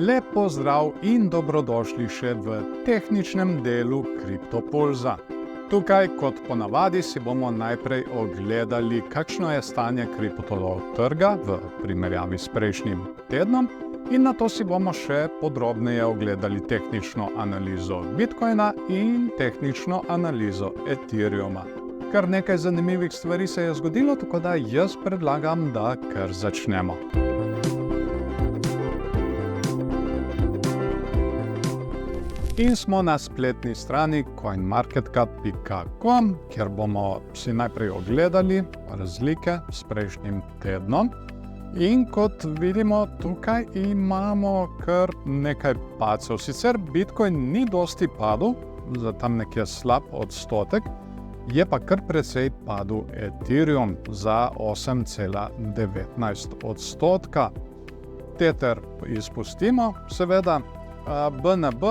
Lep pozdrav in dobrodošli še v tehničnem delu Kriptopulza. Tukaj, kot ponavadi, si bomo najprej ogledali, kakšno je stanje kriptotrga v primerjavi s prejšnjim tednom, in nato si bomo še podrobneje ogledali tehnično analizo Bitcoina in tehnično analizo Ethereuma. Kar nekaj zanimivih stvari se je zgodilo, tako da jaz predlagam, da kar začnemo. In smo na spletni strani coinmarketcap.com, kjer bomo si najprej ogledali razlike s prejšnjim tednom. In kot vidimo, tukaj imamo kar nekaj padcev. Sicer Bitcoin ni dosti padel, za tam nekje slab odstotek, je pa kar precej padel Ethereum za 8,19%. Tether izpustimo, seveda. BNB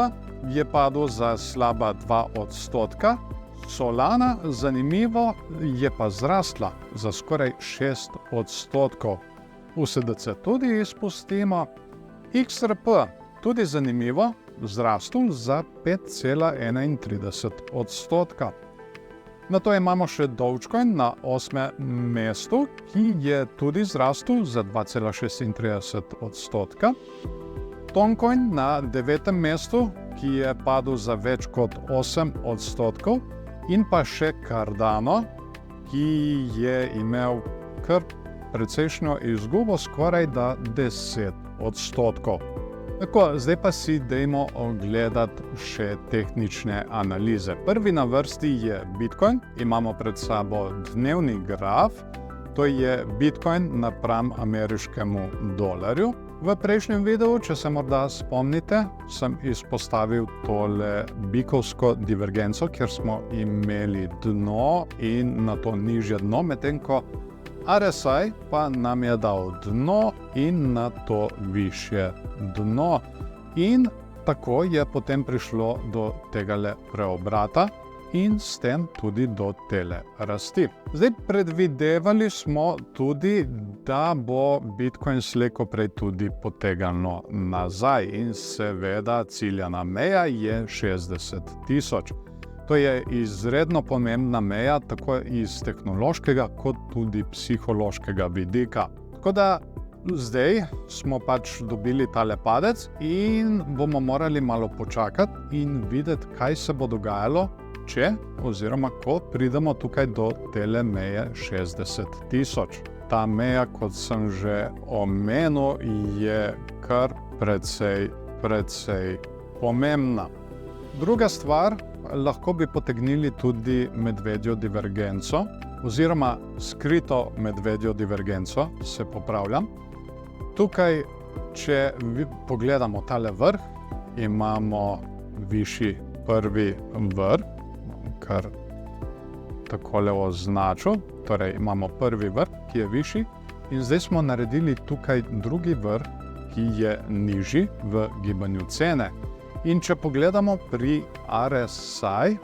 je padel za slaba 2%. Solana, zanimivo, je pa zrasla za skoraj 6%. USDC tudi izpustimo. XRP, tudi zanimivo, zrastel za 5,31%. Nato imamo še Dogecoin na 8. mestu, ki je tudi zrastel za 2,36%. Toncoin na 9. mestu, ki je padel za več kot 8%, in pa še Cardano, ki je imel kar precejšnjo izgubo, skoraj da 10%. Tako, zdaj pa si dajmo ogledati še tehnične analize. Prvi na vrsti je Bitcoin, imamo pred sabo dnevni graf, to je Bitcoin napram ameriškemu dolarju. V prejšnjem videu, če se morda spomnite, sem izpostavil tole bikovsko divergenco, kjer smo imeli dno in nato nižje dno, medtem ko RSI pa nam je dal dno in nato višje dno. In tako je potem prišlo do tegale preobrata in s tem tudi do tele rasti. Zdaj, predvidevali smo tudi, da bo Bitcoin slej ko prej tudi potegnilo nazaj in seveda ciljana meja je 60.000. To je izredno pomembna meja, tako iz tehnološkega kot tudi psihološkega vidika. Tako da zdaj smo pač dobili tale padec in bomo morali malo počakati in videti, kaj se bo dogajalo, če oziroma ko pridemo tukaj do tele meje 60.000. Ta meja, kot sem že omenil, je kar precej pomembna. Druga stvar, lahko bi potegnili tudi medvedjo divergenco, oziroma skrito medvedjo divergenco, se popravljam. Tukaj, če pogledamo tale vrh, imamo višji prvi vrh, kar takole označil, torej imamo prvi vrh, ki je višji, in zdaj smo naredili tukaj drugi vrh, ki je nižji v gibanju cene. In če pogledamo pri RSI,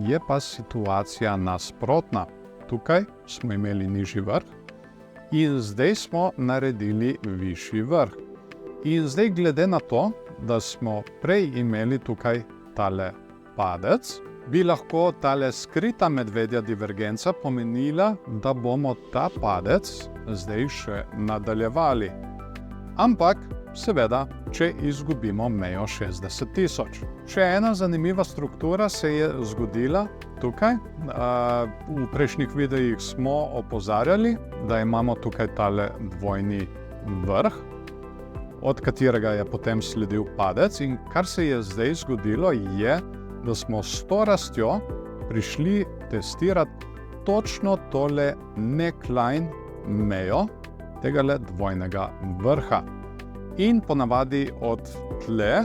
je pa situacija nasprotna. Tukaj smo imeli nižji vrh in zdaj smo naredili višji vrh. In zdaj glede na to, da smo prej imeli tukaj tale padec, bi lahko tale skrita medvedja divergenca pomenila, da bomo ta padec zdaj še nadaljevali. Ampak, seveda, če izgubimo mejo 60.000. Še ena zanimiva struktura se je zgodila tukaj. V prejšnjih videih smo opozarjali, da imamo tukaj tale dvojni vrh, od katerega je potem sledil padec, in kar se je zdaj zgodilo je, da smo s to rastjo prišli testirati točno tole neckline mejo tegale dvojnega vrha. In ponavadi od tle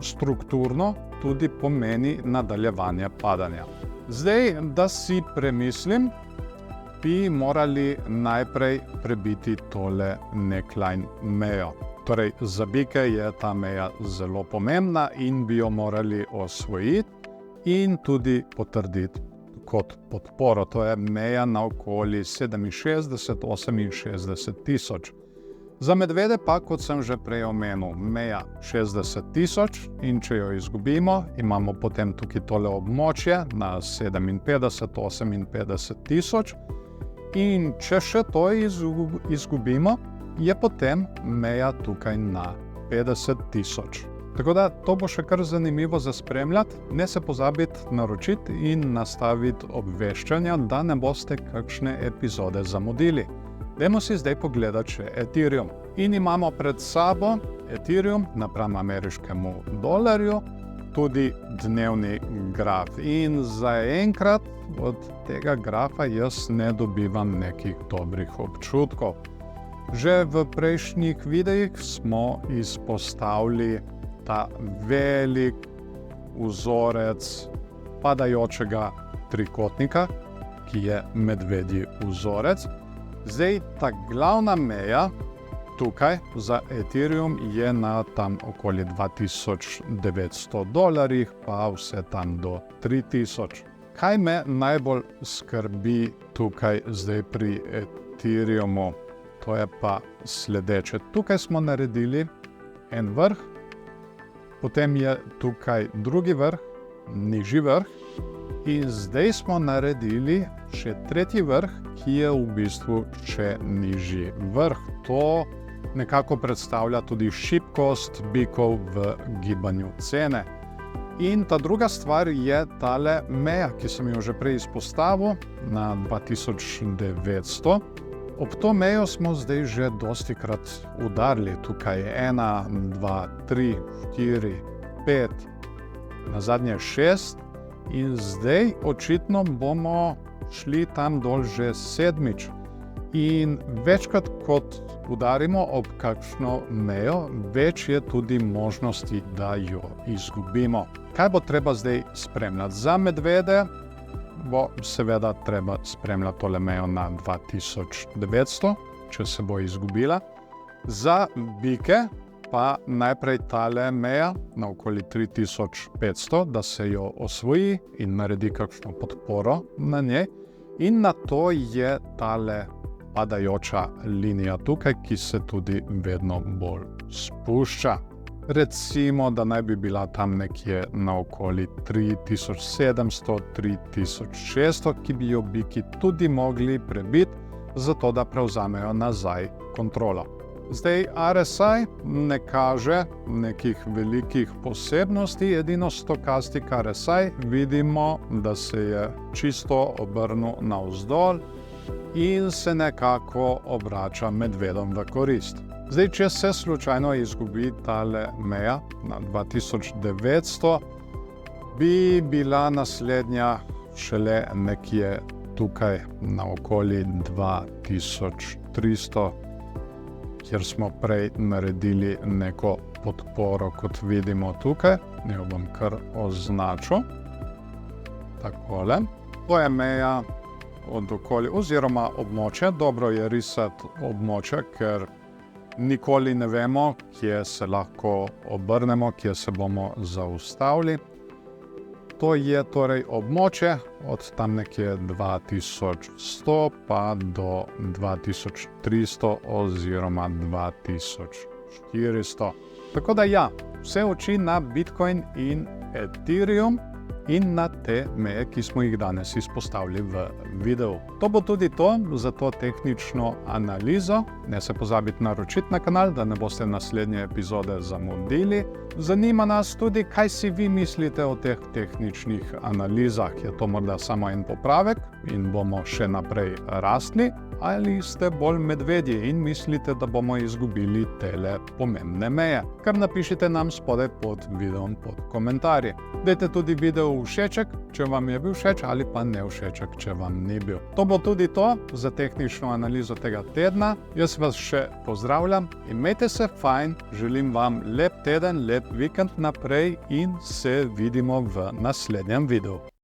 strukturno tudi pomeni nadaljevanje padanja. Zdaj, da si premislim, bi morali najprej prebiti tole neckline mejo. Torej, za bike je ta meja zelo pomembna in bi jo morali osvojiti in tudi potrditi kot podporo. To je meja na okoli 67-68 tisoč. Za medvede pa, kot sem že prej omenil, meja 60 000 in če jo izgubimo, imamo potem tukaj tole območje na 57, 58 000 in če še to izgubimo, je potem meja tukaj na 50 000. Tako da to bo še kar zanimivo za spremljati, ne se pozabiti naročiti in nastaviti obveščanja, da ne boste kakšne epizode zamudili. Dajmo si zdaj pogledati še Ethereum. In imamo pred sabo Ethereum napram ameriškemu dolarju, tudi dnevni graf. In zaenkrat od tega grafa jaz ne dobivam nekih dobrih občutkov. Že v prejšnjih videih smo izpostavili ta velik vzorec padajočega trikotnika, ki je medvedji vzorec. Zdaj, ta glavna meja tukaj za Ethereum je na tam okoli $2900, pa vse tam do 3000. Kaj me najbolj skrbi tukaj zdaj pri Ethereumu? To je pa sledeče. Tukaj smo naredili en vrh, potem je tukaj drugi vrh, nižji vrh in zdaj smo naredili še tretji vrh, ki je v bistvu še nižji vrh. To nekako predstavlja tudi šibkost bikov v gibanju cene. In ta druga stvar je tale meja, ki sem jo že prej izpostavil, na 2900. Ob to mejo smo zdaj že dostikrat udarili. Tukaj 1, 2, 3, 4, 5, nazadnje 6 in zdaj očitno bomo šli tam dol že 7. In večkrat kot udarimo ob kakšno mejo, več je tudi možnosti, da jo izgubimo. Kaj bo treba zdaj spremljati? Za medvede bo seveda treba spremljati tole mejo na 2900, če se bo izgubila. Za bike pa najprej tale meja na okoli 3500, da se jo osvoji in naredi kakšno podporo na njej. In na to je tale padajoča linija tukaj, ki se tudi vedno bolj spušča. Recimo, da naj bi bila tam nekje na okoli 3700, 3600, ki bi jo biki tudi mogli prebiti, zato da prevzamejo nazaj kontrolo. Zdaj RSI ne kaže nekih velikih posebnosti, edino stokastik RSI vidimo, da se je čisto obrnil navzdol in se nekako obrača medvedom v korist. Zdaj, če se slučajno izgubi tale meja na 2900, bi bila naslednja šele nekje tukaj na okoli 2300, kjer smo prej naredili neko podporo, kot vidimo tukaj. Jo bom kar označil. Takole. To je meja od okoli oziroma območja. Dobro je risati območja, ker nikoli ne vemo, kje se lahko obrnemo, kje se bomo zaustavili. To je torej območje od tam nekje 2100 pa do 2300 oziroma 2400. Tako da ja, vse oči na Bitcoin in Ethereum in na te meje, ki smo jih danes izpostavili v videu. To bo tudi to za to tehnično analizo. Ne se pozabite naročiti na kanal, da ne boste naslednje epizode zamudili. Zanima nas tudi, kaj si vi mislite o teh tehničnih analizah. Je to morda samo en popravek in bomo še naprej rastli? Ali ste bolj medvedji in mislite, da bomo izgubili tele pomembne meje? Kar napišite nam spodaj pod videom pod komentarji. Dajte tudi video všeček, če vam je bil všeč, ali pa ne všeček, če vam ni bil. To bo tudi to za tehnično analizo tega tedna. Jaz vas še pozdravljam, imejte se fajn, želim vam lep teden, lep vikend naprej in se vidimo v naslednjem videu.